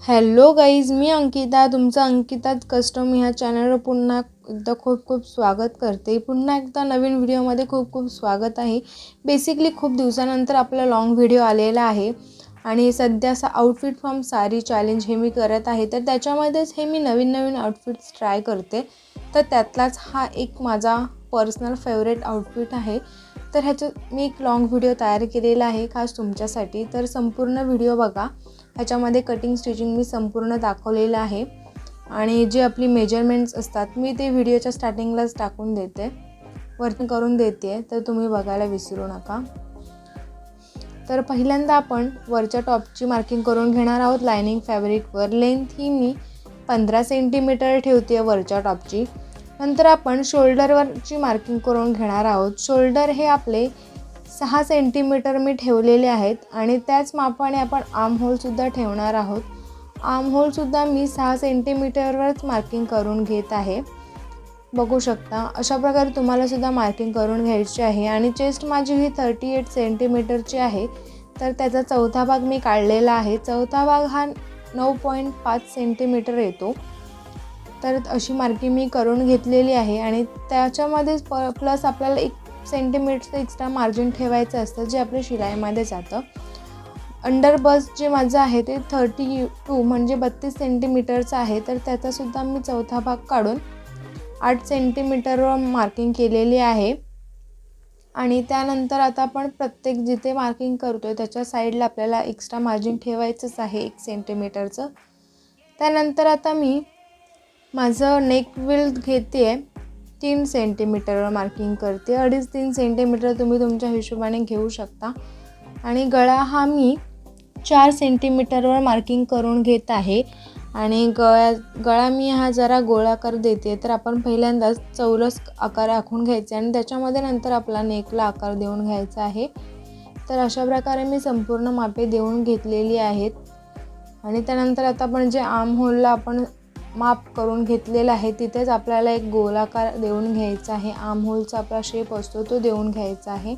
Hello guys, मी अंकिता, तुमचं अंकिताच custom ह्या चॅनलवर पुन्हा एकदा खूप खूप स्वागत करते. पुन्हा एकदा नवीन व्हिडिओमध्ये खूप खूप स्वागत आहे. बेसिकली खूप दिवसानंतर आपला लॉंग व्हिडिओ आलेला आहे आणि सध्या असा आउटफिट फ्रॉम साडी चॅलेंज हे मी करत आहे. तर त्याच्यामध्येच हे मी नवीन आउटफिट्स ट्राय करते. तर त्यातलाच हा एक माझा पर्सनल फेवरेट आउटफिट आहे. तर ह्याचं मी एक लॉंग व्हिडिओ तयार केलेला आहे खास तुमच्यासाठी. तर संपूर्ण व्हिडिओ बघा. ह्याच्यामध्ये कटिंग स्टिचिंग मी संपूर्ण दाखवलेलं आहे आणि जे आपली मेजरमेंट्स असतात मी ते व्हिडिओच्या स्टार्टिंगलाच टाकून देते, वरती करून देते, तर तुम्ही बघायला विसरू नका. तर पहिल्यांदा आपण वरच्या टॉपची मार्किंग करून घेणार आहोत लायनिंग फॅब्रिकवर. लेंथ ही मी 15 सेंटीमीटर ठेवते वरच्या टॉपची. नंतर आपण शोल्डरवरची मार्किंग करून घेणार आहोत. शोल्डर हे आपले 6 सेंटीमीटर मी ठेवलेले आहेत आणि त्याच मापाने आपण आर्म होलसुद्धा ठेवणार आहोत. आर्म होलसुद्धा मी 6 सेंटीमीटरवरच मार्किंग करून घेत आहे. बघू शकता अशा प्रकारे तुम्हालासुद्धा मार्किंग करून घ्यायची आहे. आणि चेस्ट माझी ही 38 सेंटीमीटरची आहे. तर त्याचा चौथा भाग मी काढलेला आहे. चौथा भाग हा 9.5 सेंटीमीटर येतो. तर अशी मार्किंग मी करून घेतलेली आहे आणि त्याच्यामध्येच प्लस आपल्याला 1 सेंटीमीटरचं एक्स्ट्रा मार्जिन ठेवायचं असतं, जे आपल्या शिलाईमध्ये जातं. अंडर बस्ट जे माझं आहे ते 32 म्हणजे 32 सेंटीमीटरचं आहे. तर त्याचासुद्धा मी चौथा भाग काढून 8 सेंटीमीटरवर मार्किंग केलेली आहे. आणि त्यानंतर आता आपण प्रत्येक जिथे मार्किंग करतो आहे त्याच्या साईडला आपल्याला एक्स्ट्रा मार्जिन ठेवायचंच आहे 1 सेंटीमीटरचं. त्यानंतर आता मी माझं नेक विड्थ घेते आहे 3 सेंटीमीटरवर मार्किंग करते. 2.5-3 सेंटीमीटर तुम्ही तुमच्या हिशोबाने घेऊ शकता. आणि गळा हा मी 4 सेंटीमीटरवर मार्किंग करून घेत आहे. आणि गळा मी हा जरा गोलाकार देते. तर आपण पहिल्यांदाच चौरस आकार आखून घ्यायचा आणि त्याच्यामध्ये नंतर आपला नेकला आकार देऊन घ्यायचा आहे. तर अशा प्रकारे मी संपूर्ण मापे देऊन घेतलेली आहेत. आणि त्यानंतर आता आपण जे आर्म होलला आपण माप करून घेतलेलं आहे तिथेच आपल्याला एक गोलाकार देऊन घ्यायचा आहे. आर्म होलचा आपला शेप असतो तो देऊन घ्यायचा आहे.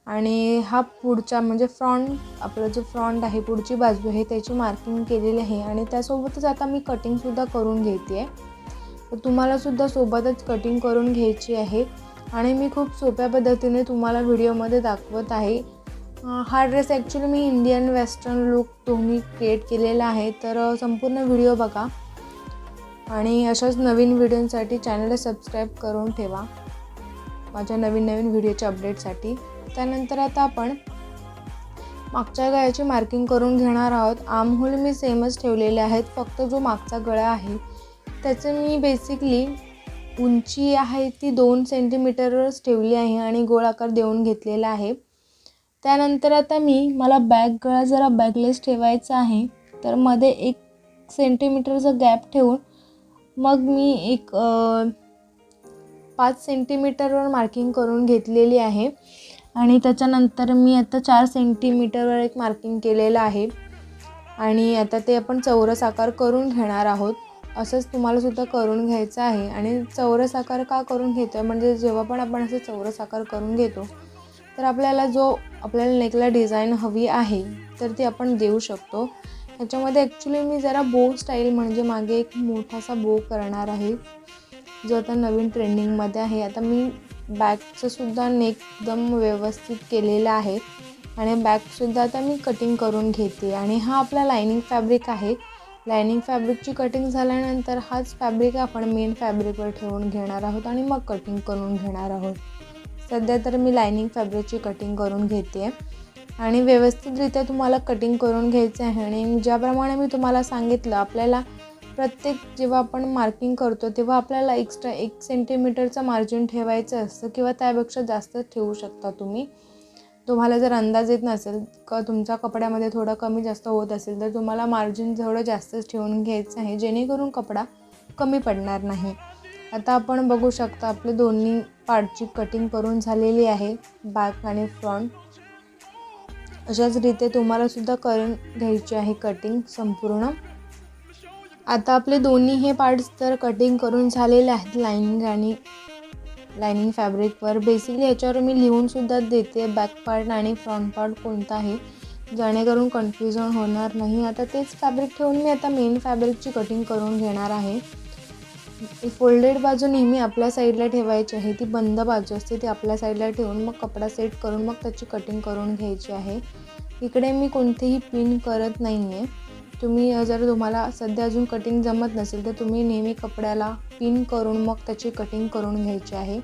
आणि हा पुढचा म्हणजे फ्रंट, आपला जो फ्रंट आहे, पुढची बाजू आहे, त्याची मार्किंग केलेली आहे. आणि त्यासोबतच आता मी कटिंगसुद्धा करून घेते आहे. तर तुम्हालासुद्धा सोबतच कटिंग करून घ्यायची आहे. आणि मी खूप सोप्या पद्धतीने तुम्हाला व्हिडिओमध्ये दाखवत आहे. हा ड्रेस ॲक्च्युली मी इंडियन वेस्टर्न लुक दोन्ही क्रिएट केलेला आहे. तर संपूर्ण व्हिडिओ बघा आणि अशाच नवीन व्हिडिओसाठी चॅनलला सबस्क्राईब करून ठेवा माझ्या नवीन व्हिडिओच्या अपडेटसाठी. त्यानंतर आता आपण मागच्या गळ्याची मार्किंग करून घेणार आहोत. आर्म होल मी सेमच ठेवलेले आहेत, फक्त जो मागचा गळा आहे त्याचं मी बेसिकली उंची आहे ती 2 सेंटीमीटरवरच ठेवली आहे आणि गोलाकार देऊन घेतलेला आहे. त्यानंतर आता मला बॅक गळा जरा बॅकलेस ठेवायचा आहे. तर मध्ये 1 सेंटीमीटरचा गॅप ठेवून मग मी एक 5 सेंटीमीटरवर मार्किंग करून घेतलेली आहे. आणि त्याच्यानंतर मी आता 4 सेंटीमीटरवर एक मार्किंग केलेलं आहे. आणि आता ते आपण चौरस आकार करून घेणार आहोत. असंच तुम्हालासुद्धा करून घ्यायचं आहे. आणि चौरस आकार का करून घेतो आहे म्हणजे जेव्हा पण आपण असं चौरस आकार करून घेतो तर आपल्याला नेकला डिझाईन हवी आहे तर ती आपण देऊ शकतो. ह्याच्यामध्ये ॲक्च्युली मी जरा बो स्टाईल म्हणजे मागे एक मोठासा बो करणार आहे, जो आता नवीन ट्रेंडिंगमध्ये आहे. आता मी बॅकचंसुद्धा नेक एकदम व्यवस्थित केलेलं आहे आणि बॅकसुद्धा आता मी कटिंग करून घेते. आणि हा आपला लायनिंग फॅब्रिक आहे. लायनिंग फॅब्रिकची कटिंग झाल्यानंतर हाच फॅब्रिक आपण मेन फॅब्रिकवर ठेवून घेणार आहोत आणि मग कटिंग करून घेणार आहोत. सध्या तर मी लायनिंग फॅब्रिकची कटिंग करून घेते आहे. आणि व्यवस्थितरित्या तुम्हाला कटिंग करून घ्यायचं आहे. आणि ज्याप्रमाणे मी तुम्हाला सांगितलं, आपल्याला प्रत्येक जेव्हा आपण मार्किंग करतो तेव्हा आपल्याला एक्स्ट्रा 1 सेंटीमीटरचं मार्जिन ठेवायचं असतं किंवा त्यापेक्षा जास्त ठेवू शकता तुम्ही. तुम्हाला जर अंदाज येत नसेल का तुमच्या कपड्यामध्ये थोडं कमी जास्त होत असेल तर तुम्हाला मार्जिन थोडं जास्तच ठेवून घ्यायचं आहे, जेणेकरून कपडा कमी पडणार नाही. आता आपण बघू शकता आपले दोन्ही पार्टची कटिंग करून झालेली आहे, बॅक आणि फ्रंट. अशाच रीते तुम्हालासुद्धा करून घ्यायची आहे कटिंग संपूर्ण. आता आपले दोन्ही हे पार्ट्स तर कटिंग करून झालेले आहेत लायनिंग फॅब्रिकवर. बेसिकली ह्याच्यावर मी लिहूनसुद्धा देते बॅक पार्ट आणि फ्रंट पार्ट कोणता आहे. जेणेकरून कन्फ्युजन होणार नाही. आता तेच फॅब्रिक ठेवून मी आता मेन फॅब्रिकची कटिंग करून घेणार आहे. फोल्डेड बाजू नेहमी आपल्या साईडला ठेवायची आहे, ती बंद बाजू असते ती आपल्या साईडला ठेवून मग कपडा सेट करून मग त्याची कटिंग करून घ्यायची आहे. इकडे मी कोणतेही पिन करत नाही आहे. जर तुम्हाला सध्या अजून कटिंग जमत नसेल तर तुम्ही नेहमी कपड्याला पिन करून मग त्याची कटिंग करून घ्यायची आहे.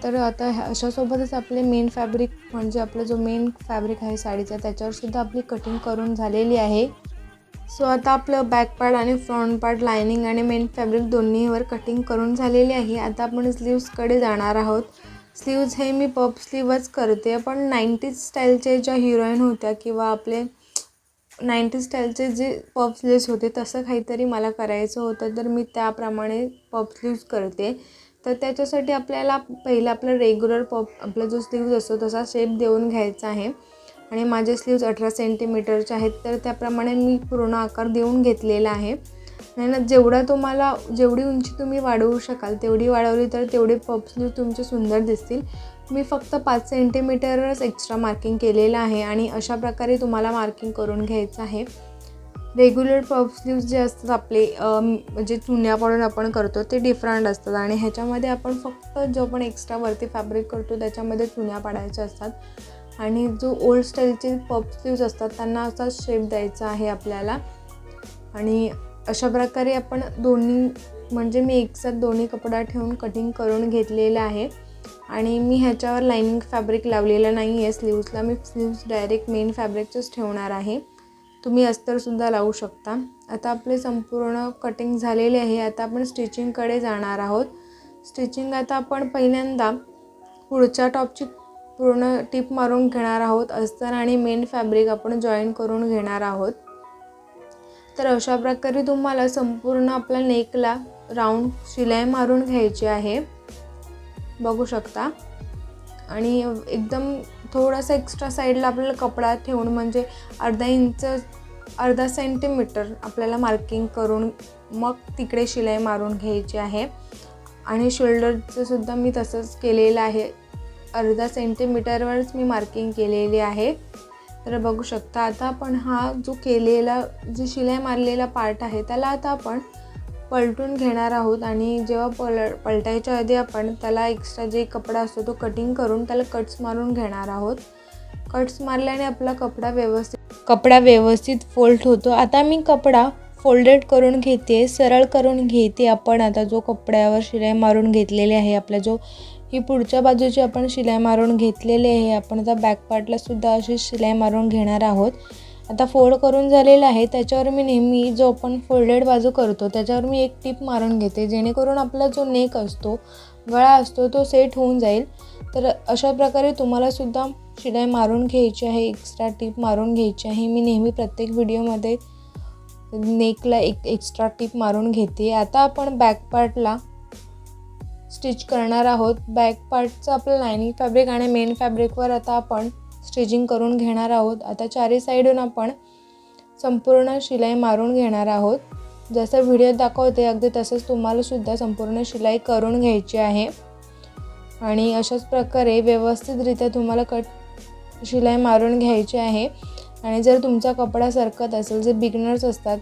तर आता अशासोबतच आपले मेन फॅब्रिक म्हणजे आपला जो मेन फॅब्रिक आहे साडीचा त्याच्यावरसुद्धा आपली कटिंग करून झालेली आहे. सो आता आपलं बॅक पार्ट आणि फ्रंट पार्ट लायनिंग आणि मेन फॅब्रिक दोन्हीवर कटिंग करून झालेली आहे. आता आपण स्लीव्सकडे जाणार आहोत. स्लीव्ज हे मी पफ स्लीवच करते, पण 90s स्टाईलचे ज्या हिरोईन होत्या किंवा आपले 90s स्टाईलचे जे पफ स्लीव्स होते तसं काहीतरी मला करायचं होतं, तर मी त्याप्रमाणे पफ स्लीव्स करते. तर त्याच्यासाठी आपल्याला पहिलं आपलं रेग्युलर आपला जो स्लीव्ज असतो तसा शेप देऊन घ्यायचा आहे. आणि माझे स्लीव्ज 18 सेंटीमीटरचे आहेत, तर त्याप्रमाणे मी पूर्ण आकार देऊन घेतलेला आहे. आणि जेवढी उंची तुम्ही वाढवू शकाल तेवढी वाढवली तर तेवढे पफ स्लीव तुमचे सुंदर दिसतील. मी फक्त 5 सेंटीमीटरच एक्स्ट्रा मार्किंग केलेलं आहे आणि अशा प्रकारे तुम्हाला मार्किंग करून घ्यायचं आहे. रेग्युलर पफ स्लीव्ज जे असतात आपले म्हणजे चुन्या पाडून आपण करतो ते डिफरंट असतात आणि ह्याच्यामध्ये आपण फक्त जो आपण एक्स्ट्रा वरती फॅब्रिक करतो त्याच्यामध्ये चुन्या पाडायच्या असतात. आणि जो ओल्ड स्टाईलचे पफ स्लीव्ज असतात त्यांना असा शेप द्यायचा आहे आपल्याला. आणि अशा प्रकारे आपण म्हणजे मी एकसाथ दोन्ही कपडा ठेवून कटिंग करून घेतलेलं आहे. आणि मी ह्याच्यावर लायनिंग फॅब्रिक लावलेलं नाही आहे स्लीव्सला. मी स्लीव्स डायरेक्ट मेन फॅब्रिकचंच ठेवणार आहे. तुम्ही अस्तरसुद्धा लावू शकता. आता आपले संपूर्ण कटिंग झालेले आहे. आता आपण स्टिचिंगकडे जाणार आहोत. स्टिचिंग आता आपण पहिल्यांदा पुढच्या टॉपची पूर्ण टिप मारून घेणार आहोत. अस्तर आणि मेन फॅब्रिक आपण जॉईन करून घेणार आहोत. तर अशा प्रकारे तुम्हाला संपूर्ण आपल्या नेकला राऊंड शिलाई मारून घ्यायची आहे, बघू शकता. आणि एकदम थोडासा एक्स्ट्रा साईडला आपल्याला कपडा ठेवून म्हणजे अर्धा सेंटीमीटर आपल्याला मार्किंग करून मग तिकडे शिलाई मारून घ्यायची आहे. आणि शोल्डरचं सुद्धा मी तसंच केलेलं आहे. अर्धा सेंटीमीटरवरच मी मार्किंग केलेली आहे. तर बघू शकता. आता आपण हा जो शिलाई मारलेला पार्ट आहे त्याला आता आपण पलटून घेणार आहोत. आणि जेव्हा पलटायच्या आधी आपण त्याला एक्स्ट्रा जे कपडा असतो तो कटिंग करून त्याला कट्स मारून घेणार आहोत. कट्स मारल्याने आपला कपडा व्यवस्थित फोल्ड होतो. आता मी कपडा फोल्डेड करून घेते, सरळ करून घेते. आपण आता जो कपड्यावर शिलाई मारून घेतलेली आहे ही पुढच्या बाजूची आपण शिलाई मारून घेतलेली आहे. आपण आता बॅक पार्टला सुद्धा अशी शिलाई मारून घेणार आहोत. आता फोल्ड करून झालेलं आहे त्याच्यावर मी नेहमी जो आपण फोल्डेड बाजू करतो त्याच्यावर मी एक टिप मारून घेते, जेणेकरून आपला जो नेक असतो, गळा असतो तो सेट होऊन जाईल. तर अशा प्रकारे तुम्हाला सुद्धा शिलाई मारून घ्यायची आहे, एक्स्ट्रा टिप मारून घ्यायची आहे. मी नेहमी प्रत्येक व्हिडिओमध्ये नेकला एक एक्स्ट्रा टिप मारून घेते. आता आपण बॅक पार्टला स्टिच करणार आहोत. बॅक पार्टचं आपलं लायनिंग फॅब्रिक आणि मेन फॅब्रिकवर आता आपण स्टिचिंग करून घेणार आहोत. आता चारी साईडून आपण संपूर्ण शिलाई मारून घेणार आहोत. जसं व्हिडिओत दाखवते अगदी तसंच तुम्हाला सुद्धा संपूर्ण शिलाई करून घ्यायची आहे. आणि अशाच प्रकारे व्यवस्थितरित्या तुम्हाला शिलाई मारून घ्यायची आहे. आणि जर तुमचा कपडा सरकत असेल, जे बिगिनर्स असतात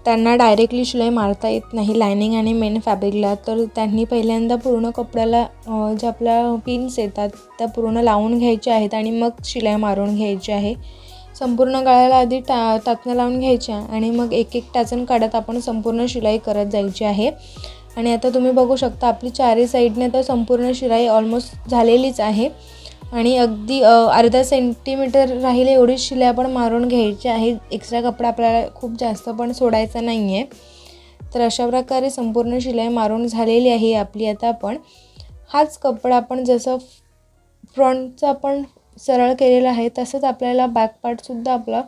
त्यांना डायरेक्टली शिलाई मारता येत नाही लायनिंग आणि मेन फॅब्रिकला, तर त्यांनी पहिल्यांदा पूर्ण कपड्याला ज्या आपल्या पिन्स येतात त्या पूर्ण लावून घ्यायच्या आहेत आणि मग शिलाई मारून घ्यायची आहे. संपूर्ण गळ्याला आधी टाचण्या लावून घ्यायच्या आणि मग एक एक टाचण काढत आपण संपूर्ण शिलाई करत जायची आहे. आणि आता तुम्ही बघू शकता आपली चारी साईडने तर संपूर्ण शिलाई ऑलमोस्ट झालेलीच आहे. आणि अगदी अर्धा सेंटीमीटर राहिले एवढी शिलाई आपण मारून घ्यायची आहे. एक्स्ट्रा कपडा आपल्याला खूप जास्त पण सोडायचा नाही आहे. तर अशा प्रकारे संपूर्ण शिलाई मारून झालेली आहे आपली. आता आपण हाच कपडा आपण जसं फ्रंटचा आपण सरळ केलेला आहे तसंच आपल्याला बॅक पार्टसुद्धा आपला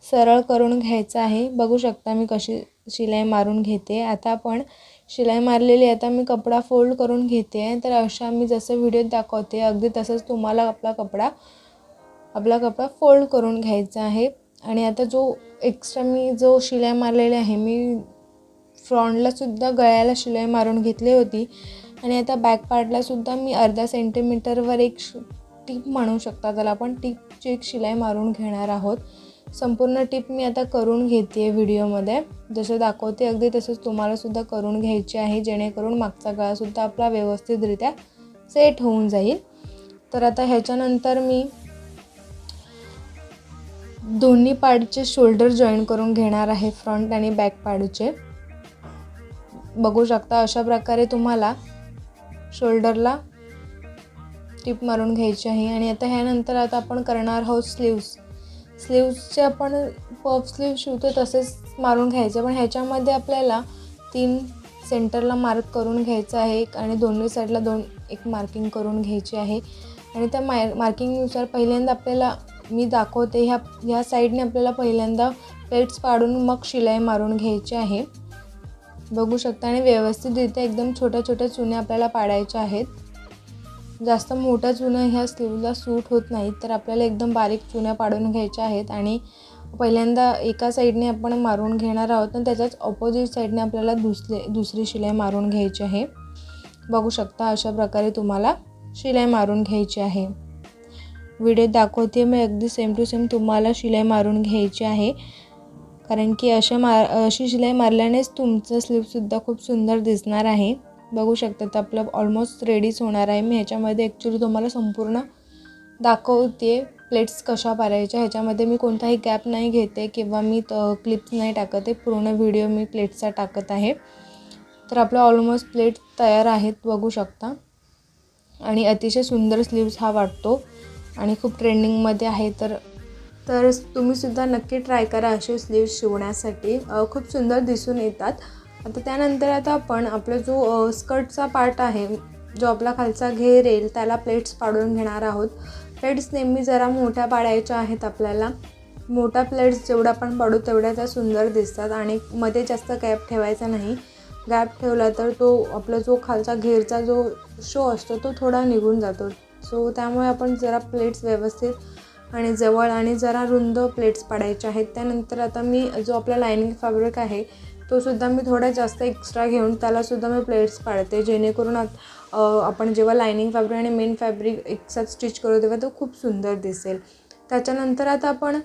सरळ करून घ्यायचा आहे. बघू शकता मी कशी शिलाई मारून घेते. आता आपण शिलाई मारलेली आता मी कपडा फोल्ड करून घेते. तर अशा मी जसं व्हिडिओत दाखवते अगदी तसंच तुम्हाला आपला कपडा फोल्ड करून घ्यायचा आहे. आणि आता जो शिलाई मारलेली आहे मी फ्रंटलासुद्धा गळ्याला शिलाई मारून घेतली होती. आणि आता बॅक पार्टलासुद्धा मी अर्धा सेंटीमीटरवर एक टिप म्हणू शकता त्याला, आपण टिपची एक शिलाई मारून घेणार आहोत. संपूर्ण टिप मी आता करून घेते आहे व्हिडिओमध्ये. जसं दाखवते अगदी तसंच तुम्हालासुद्धा करून घ्यायची आहे, जेणेकरून मागचा गळासुद्धा आपला व्यवस्थितरित्या सेट होऊन जाईल. तर आता ह्याच्यानंतर मी दोन्ही पार्टचे शोल्डर जॉईन करून घेणार आहे, फ्रंट आणि बॅक पार्टचे. बघू शकता अशा प्रकारे तुम्हाला शोल्डरला टिप मारून घ्यायची आहे. आणि आता ह्यानंतर आपण करणार आहोत स्लीव्सचे आपण पफ स्लीव शिवतो तसेच मारून घ्यायचं, पण ह्याच्यामध्ये आपल्याला 3 सेंटरला मार्क करून घ्यायचं आहे आणि दोन्ही साईडला एक मार्किंग करून घ्यायची आहे. आणि त्या मार्किंगनुसार पहिल्यांदा आपल्याला मी दाखवते ह्या साईडने आपल्याला पहिल्यांदा प्लेट्स पाडून मग शिलाई मारून घ्यायची आहे. बघू शकता. आणि व्यवस्थितरित्या एकदम छोट्या छोट्या चुन्या आपल्याला पाडायच्या आहेत. जास्त मोठ्या चुन्या ह्या स्लीवला सूट होत नाहीत, तर आपल्याला एकदम बारीक चुन्या पाडून घ्यायच्या आहेत. आणि पहिल्यांदा एका साईडने आपण मारून घेणार आहोत आणि त्याच्याच ऑपोजिट साईडने आपल्याला दुसरी शिलाई मारून घ्यायची आहे. बघू शकता अशा प्रकारे तुम्हाला शिलाई मारून घ्यायची आहे. व्हिडिओ दाखवते मी अगदी सेम टू सेम तुम्हाला शिलाई मारून घ्यायची आहे, कारण की अशी शिलाई मारल्यानेच तुमचं स्लीवसुद्धा खूप सुंदर दिसणार आहे. बघू शकता तर आपलं ऑलमोस्ट रेडीच होणार आहे. मी ह्याच्यामध्ये ॲक्च्युली तुम्हाला संपूर्ण दाखवते प्लेट्स कशा पाडायच्या. ह्याच्यामध्ये मी कोणताही गॅप नाही घेते किंवा मी क्लिप्स नाही टाकत आहे. पूर्ण व्हिडिओ मी प्लेट्सचा टाकत आहे. तर आपलं ऑलमोस्ट प्लेट तयार आहेत, बघू शकता. आणि अतिशय सुंदर स्लीव्स हा वाटतो आणि खूप ट्रेंडिंगमध्ये आहे. तर तुम्हीसुद्धा नक्की ट्राय करा असे स्लीव्स शिवण्यासाठी, खूप सुंदर दिसून येतात. आता त्यानंतर आपण आपला जो स्कर्टचा पार्ट आहे, जो आपला खालचा घेर येईल, त्याला प्लेट्स पाडून घेणार आहोत. प्लेट्स नेहमी जरा मोठ्या पाडायच्या आहेत आपल्याला. मोठ्या प्लेट्स जेवढा आपण पाडू तेवढ्या त्या सुंदर दिसतात आणि मध्ये जास्त गॅप ठेवायचा नाही. गॅप ठेवला तर आपला जो खालचा घेरचा जो शो असतो तो थोडा निघून जातो. सो त्यामुळे आपण जरा प्लेट्स व्यवस्थित आणि जवळ आणि जरा रुंद प्लेट्स पाडायच्या आहेत. त्यानंतर आता मी जो आपला लायनिंग फॅब्रिक आहे तो सुद्धा मी थोडा जास्त एक्स्ट्रा घेऊन त्यालासुद्धा मी प्लेट्स पाडते, जेणेकरून आपण जेव्हा लायनिंग फॅब्रिक आणि मेन फॅब्रिक एकसाथ स्टिच करू तेव्हा तो खूप सुंदर दिसेल. त्याच्यानंतर आपण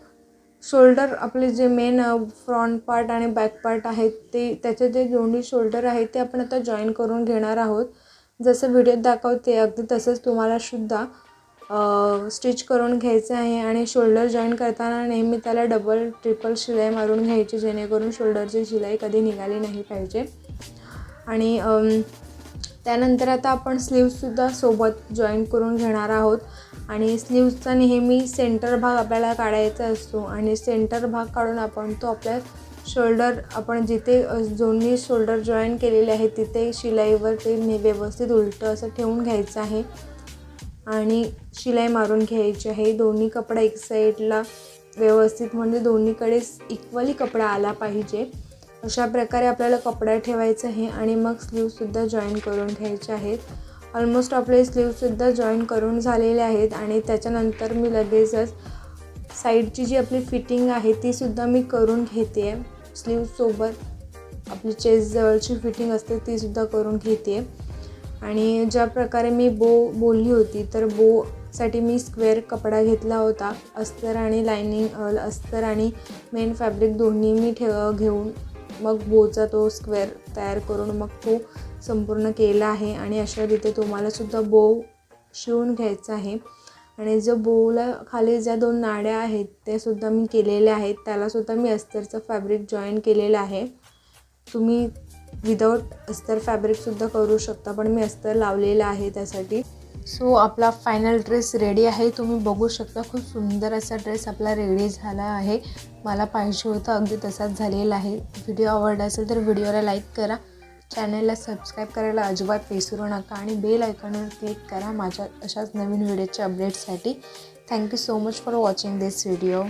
शोल्डर आपले जे मेन फ्रंट पार्ट आणि बॅक पार्ट आहेत त्याचे जे दोन्ही शोल्डर आहेत ते आपण आता जॉईन करून घेणार आहोत. जसं व्हिडिओत दाखवते अगदी तसंच तुम्हाला सुद्धा स्टिच करून घ्यायचं आहे. आणि शोल्डर जॉईन करताना नेहमी त्याला डबल ट्रिपल शिलाई मारून घ्यायची, जेणेकरून शोल्डरची शिलाई कधी निघाली नाही पाहिजे. आणि त्यानंतर आपण स्लीव्ससुद्धा सोबत जॉईन करून घेणार आहोत. आणि स्लीव्सचा नेहमी सेंटर भाग आपल्याला काढायचा असतो आणि सेंटर भाग काढून आपण तो आपल्या शोल्डर आपण जिथे दोन्ही शोल्डर जॉईन केलेले आहेत तिथे शिलाईवर ते व्यवस्थित उलटं असं ठेवून घ्यायचं आहे आणि शिलाई मारून घ्यायची आहे. दोन्ही कपडा एक साईडला व्यवस्थित म्हणजे दोन्हीकडे इक्वली कपडा आला पाहिजे अशा प्रकारे आपल्याला कपडा ठेवायचा आहे. आणि मग स्लीवसुद्धा जॉईन करून घ्यायचे आहेत. ऑलमोस्ट आपले स्लीवसुद्धा जॉईन करून झालेले आहेत. आणि त्याच्यानंतर मी लगेचच साईडची जी आपली फिटिंग आहे तीसुद्धा मी करून घेते आहे. स्लीवसोबत आपली चेस्ट जवळची फिटिंग असते तीसुद्धा करून घेते आहे. आणि ज्या प्रकारे मी बोलली होती तर बोसाठी मी स्क्वेअर कपडा घेतला होता. अस्तर आणि लायनिंग अस्तर आणि मेन फॅब्रिक दोन्ही मी घेऊन मग बोचा तो स्क्वेअर तयार करून मग तो संपूर्ण केला आहे. आणि अशा रीते तुम्हालासुद्धा बो शिवून घ्यायचा आहे. आणि जो बोला खाली ज्या 2 नाड्या आहेत ते सुद्धा मी केलेल्या आहेत. त्यालासुद्धा मी अस्तरचं फॅब्रिक जॉईन केलेलं आहे. तुम्ही विदाऊट अस्तर फॅब्रिकसुद्धा करू शकता, पण मी अस्तर लावलेलं आहे त्यासाठी. सो आपला फायनल ड्रेस रेडी आहे. तुम्ही बघू शकता खूप सुंदर असा ड्रेस आपला रेडी झाला आहे. मला पाहिजे होता अगदी तसाच झालेला आहे. व्हिडिओ आवडला असेल तर व्हिडिओला लाईक करा, चॅनलला सबस्क्राईब करायला अजिबात विसरू नका आणि बेल आयकॉनवर क्लिक करा माझ्या अशाच नवीन व्हिडिओच्या अपडेट्ससाठी. Thank you so much for watching this video.